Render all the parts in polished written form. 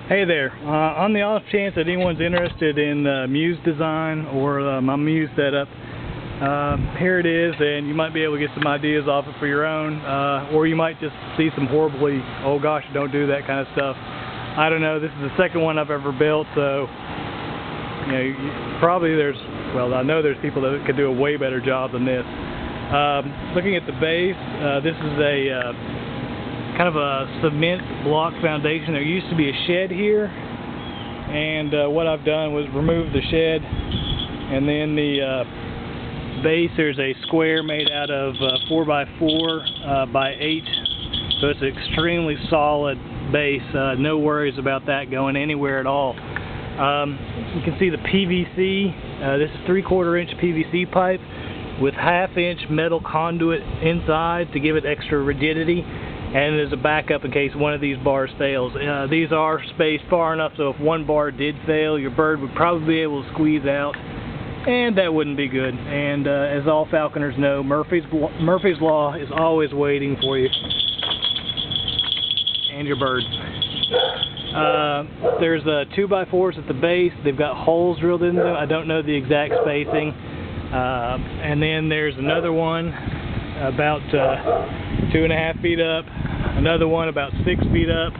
Hey there, on the off chance that anyone's interested in Mews design or my Mews setup, here it is, and you might be able to get some ideas off it for your own, or you might just see some horribly, oh gosh, don't do that kind of stuff. I don't know, this is the second one I've ever built, so you know, probably there's, well, I know there's people that could do a way better job than this. Looking at the base, this is a kind of a cement block foundation. There used to be a shed here, and what I've done was remove the shed, and then the base, there's a square made out of 4x4 by 8, so it's an extremely solid base. No worries about that going anywhere at all. You can see the PVC. This is 3/4 inch PVC pipe with 1/2 inch metal conduit inside to give it extra rigidity, and there's a backup in case one of these bars fails. These are spaced far enough so if one bar did fail, your bird would probably be able to squeeze out, and that wouldn't be good. And as all falconers know, Murphy's Law is always waiting for you and your bird. There's 2x4s at the base. They've got holes drilled in them. I don't know the exact spacing. And then there's another one about 2.5 feet up, another one about 6 feet up,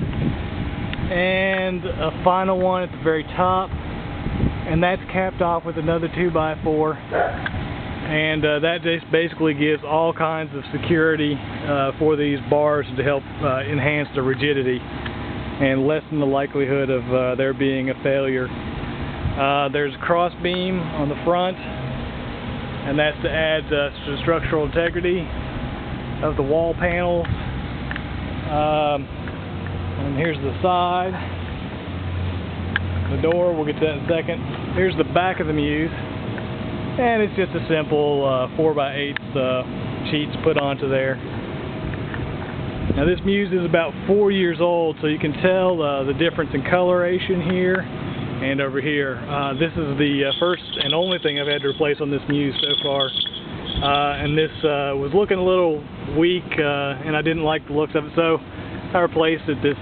and a final one at the very top, and that's capped off with another 2x4, and that just basically gives all kinds of security for these bars to help enhance the rigidity and lessen the likelihood of there being a failure. There's a cross beam on the front, and that's to add to structural integrity of the wall panels. And here's the side, the door, we'll get to that in a second. Here's the back of the Mews, and it's just a simple 4x8 sheets put onto there. Now this Mews is about 4 years old, so you can tell the difference in coloration here and over here. This is the first and only thing I've had to replace on this Mews so far. And this was looking a little weak, and I didn't like the looks of it, so I replaced it this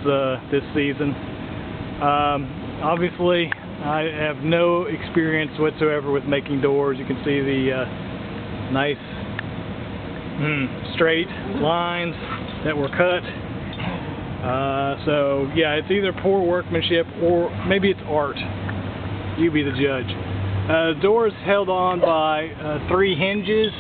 season. Obviously, I have no experience whatsoever with making doors. You can see the nice straight lines that were cut. So yeah, it's either poor workmanship or maybe it's art. You be the judge. The door is held on by 3 hinges.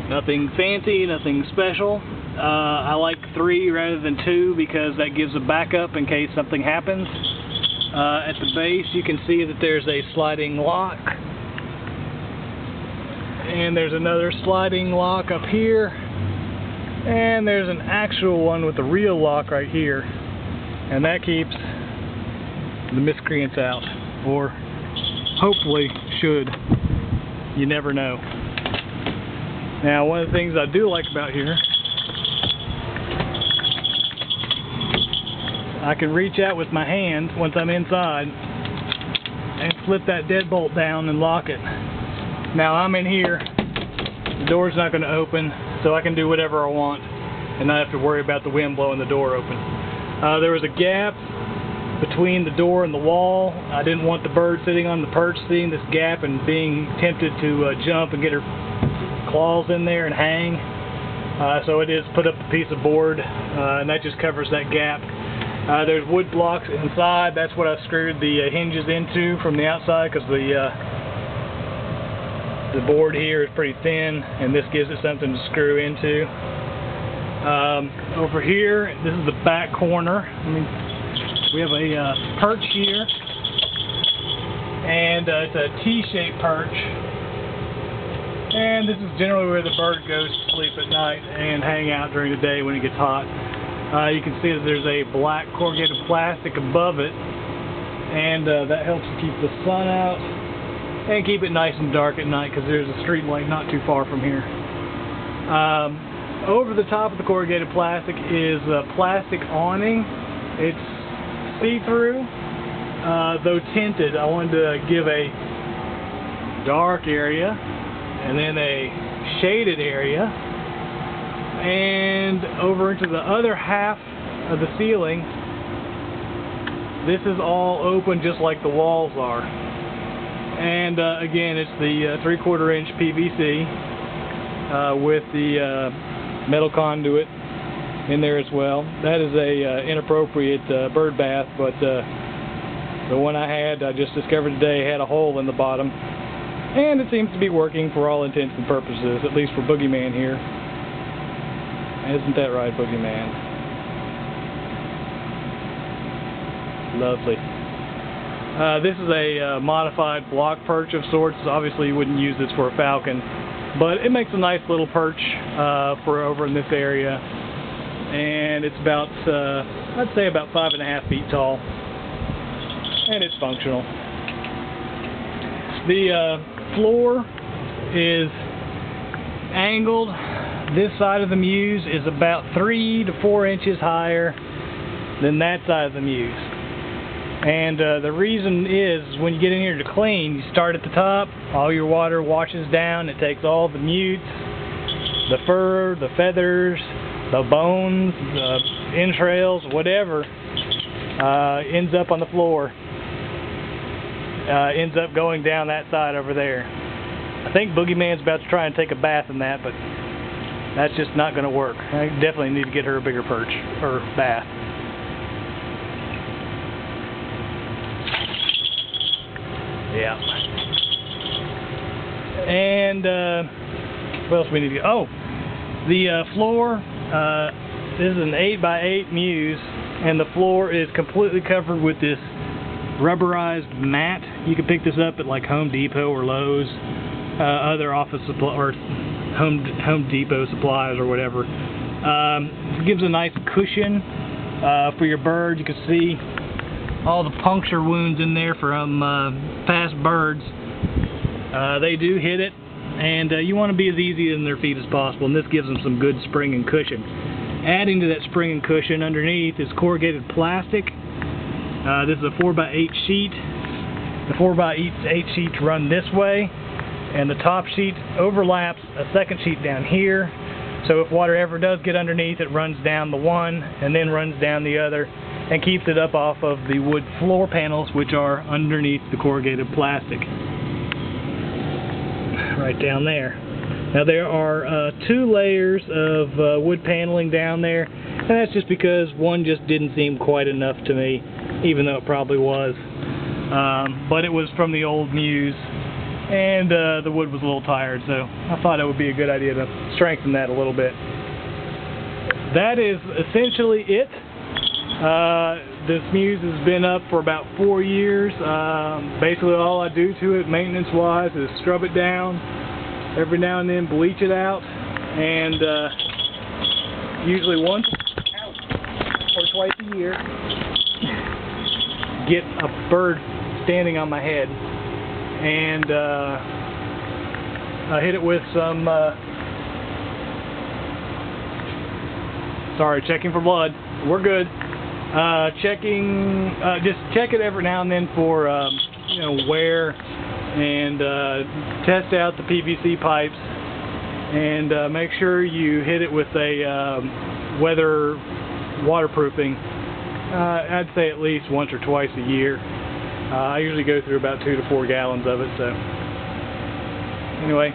Nothing fancy, nothing special. I like 3 rather than 2 because that gives a backup in case something happens. At the base you can see that there's a sliding lock. And there's another sliding lock up here. And there's an actual one with a real lock right here. And that keeps the miscreants out. Or hopefully should. You never know. Now, one of the things I do like about here, I can reach out with my hand once I'm inside and flip that deadbolt down and lock it. Now I'm in here, the door's not going to open, so I can do whatever I want and not have to worry about the wind blowing the door open. There was a gap between the door and the wall. I didn't want the bird sitting on the perch seeing this gap and being tempted to jump and get her claws in there and hang. So it is put up a piece of board, and that just covers that gap. There's wood blocks inside. That's what I screwed the hinges into from the outside, because the board here is pretty thin, and this gives it something to screw into. Over here, this is the back corner. We have a perch here, and it's a T-shaped perch, and this is generally where the bird goes to sleep at night and hang out during the day when it gets hot. You can see that there's a black corrugated plastic above it, and that helps to keep the sun out and keep it nice and dark at night, because there's a street light not too far from here. Over the top of the corrugated plastic is a plastic awning. It's see-through, though tinted. I wanted to give a dark area and then a shaded area, and over into the other half of the ceiling this is all open just like the walls are. And again, it's the 3/4 inch PVC with the metal conduit in there as well. That is a inappropriate bird bath, but the one I just discovered today had a hole in the bottom, and it seems to be working for all intents and purposes, at least for Boogeyman here. Isn't that right, Boogeyman? Lovely. This is a modified block perch of sorts. Obviously you wouldn't use this for a falcon, but it makes a nice little perch for over in this area, and it's about I'd say about 5.5 feet tall, and it's functional. The floor is angled. This side of the Mews is about 3 to 4 inches higher than that side of the Mews. And the reason is, when you get in here to clean, you start at the top, all your water washes down, it takes all the mutes, the fur, the feathers, the bones, the entrails, whatever, ends up on the floor, ends up going down that side over there. I think Boogeyman's about to try and take a bath in that, but that's just not going to work. I definitely need to get her a bigger perch, or bath. Yeah. And what else we need to get? Oh, the floor. This is an 8x8 Mews, and the floor is completely covered with this rubberized mat. You can pick this up at like Home Depot or Lowe's, other office supply or Home Depot supplies or whatever. It gives a nice cushion for your bird. You can see all the puncture wounds in there from past birds. They do hit it, and you want to be as easy on their feet as possible, and this gives them some good spring and cushion. Adding to that spring and cushion underneath is corrugated plastic. This is a 4x8 sheet. The 4x8 sheets run this way, and the top sheet overlaps a second sheet down here, so if water ever does get underneath, it runs down the one and then runs down the other, and keeps it up off of the wood floor panels, which are underneath the corrugated plastic. Right down there. Now there are 2 layers of wood paneling down there, and that's just because one just didn't seem quite enough to me, even though it probably was. But it was from the old Mews, and the wood was a little tired, so I thought it would be a good idea to strengthen that a little bit. That is essentially it. This Mews has been up for about 4 years. Basically all I do to it maintenance wise is scrub it down, every now and then bleach it out, and usually once or twice a year get a bird standing on my head, and I hit it with some sorry, checking for blood. We're good. Just check it every now and then for you know, wear, and test out the PVC pipes, and make sure you hit it with a weather waterproofing. I'd say at least once or twice a year. I usually go through about 2 to 4 gallons of it. So anyway,